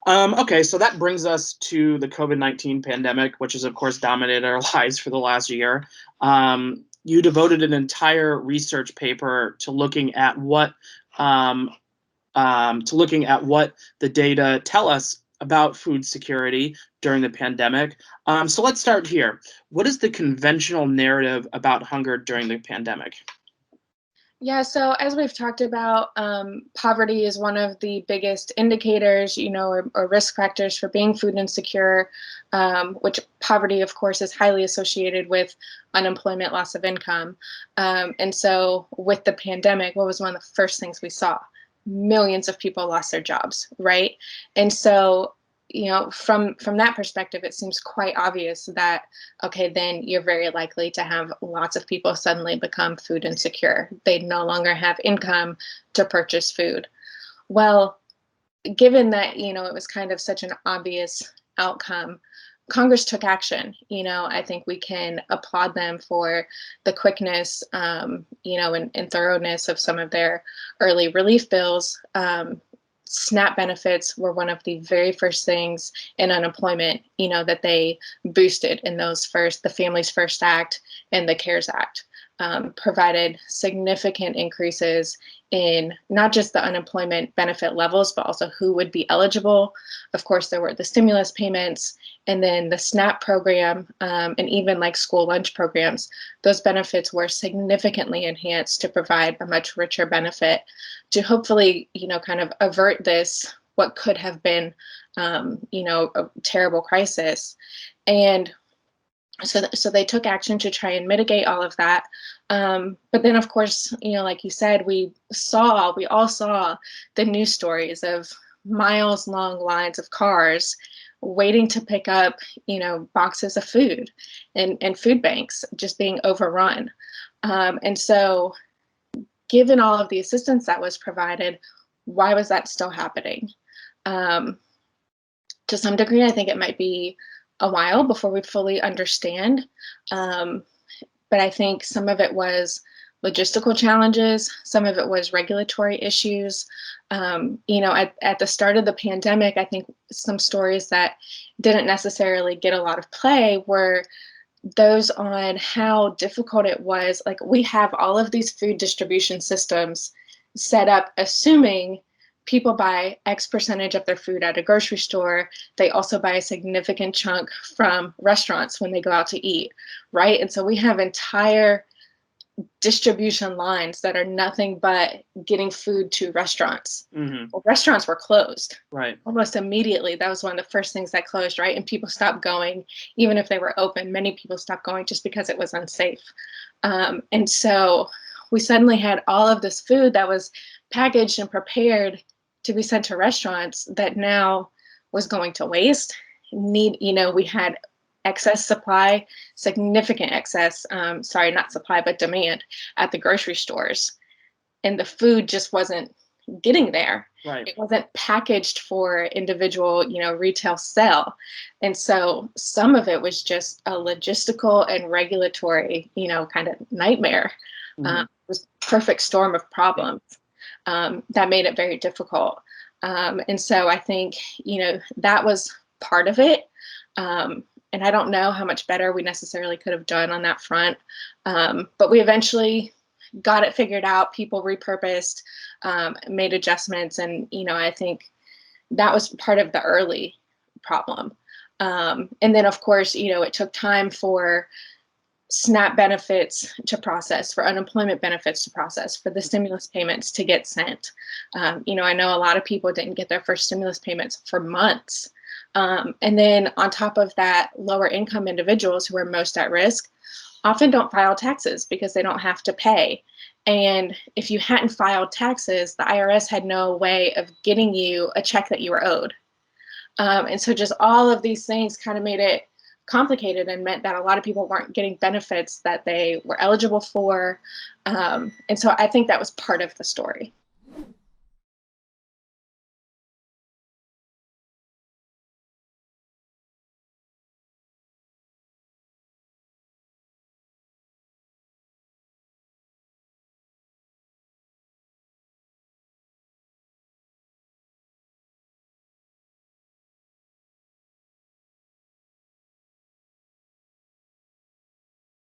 Okay, so that brings us to the COVID-19 pandemic, which has, of course, dominated our lives for the last year. You devoted an entire research paper to looking at um, what the data tell us about food security during the pandemic. So let's start here. What is the conventional narrative about hunger during the pandemic? Yeah, so as we've talked about, poverty is one of the biggest indicators, or risk factors for being food insecure, which poverty, of course, is highly associated with unemployment, loss of income. And so with the pandemic, what was one of the first things we saw? Millions of people lost their jobs, right? And so from that perspective, it seems quite obvious that, okay, then you're very likely to have lots of people suddenly become food insecure. They no longer have income to purchase food. Well, given that, it was kind of such an obvious outcome, Congress took action. I think we can applaud them for the quickness, and thoroughness of some of their early relief bills. SNAP benefits were one of the very first things in unemployment, that they boosted in the Families First Act and the CARES Act. Provided significant increases in not just the unemployment benefit levels, but also who would be eligible. Of course, there were the stimulus payments and then the SNAP program, and even like school lunch programs. Those benefits were significantly enhanced to provide a much richer benefit to hopefully, kind of avert what could have been, a terrible crisis. And so they took action to try and mitigate all of that. But then, of course, like you said, we all saw the news stories of miles long lines of cars waiting to pick up, boxes of food and food banks just being overrun. And so given all of the assistance that was provided, why was that still happening? To some degree, I think it might be a while before we fully understand. But I think some of it was logistical challenges, some of it was regulatory issues. At the start of the pandemic, I think some stories that didn't necessarily get a lot of play were those on how difficult it was. Like, we have all of these food distribution systems set up assuming people buy X percentage of their food at a grocery store. They also buy a significant chunk from restaurants when they go out to eat, right? And so we have entire distribution lines that are nothing but getting food to restaurants. Mm-hmm. Well, restaurants were closed. Right. Almost immediately. That was one of the first things that closed, right? And people stopped going, even if they were open. Many people stopped going just because it was unsafe. And so we suddenly had all of this food that was packaged and prepared to be sent to restaurants that now was going to waste. We had excess supply, significant excess, not supply, but demand at the grocery stores. And the food just wasn't getting there. Right. It wasn't packaged for individual, retail sale. And so some of it was just a logistical and regulatory, kind of nightmare. Mm-hmm. It was a perfect storm of problems that made it very difficult. And so I think, that was part of it. And I don't know how much better we necessarily could have done on that front. But we eventually got it figured out. People repurposed, made adjustments. And, I think that was part of the early problem. And then, of course, it took time for SNAP benefits to process, for unemployment benefits to process, for the stimulus payments to get sent. I know a lot of people didn't get their first stimulus payments for months. And then on top of that, lower income individuals who are most at risk often don't file taxes because they don't have to pay. And if you hadn't filed taxes, the IRS had no way of getting you a check that you were owed. And so just all of these things kind of made it complicated and meant that a lot of people weren't getting benefits that they were eligible for. And so I think that was part of the story.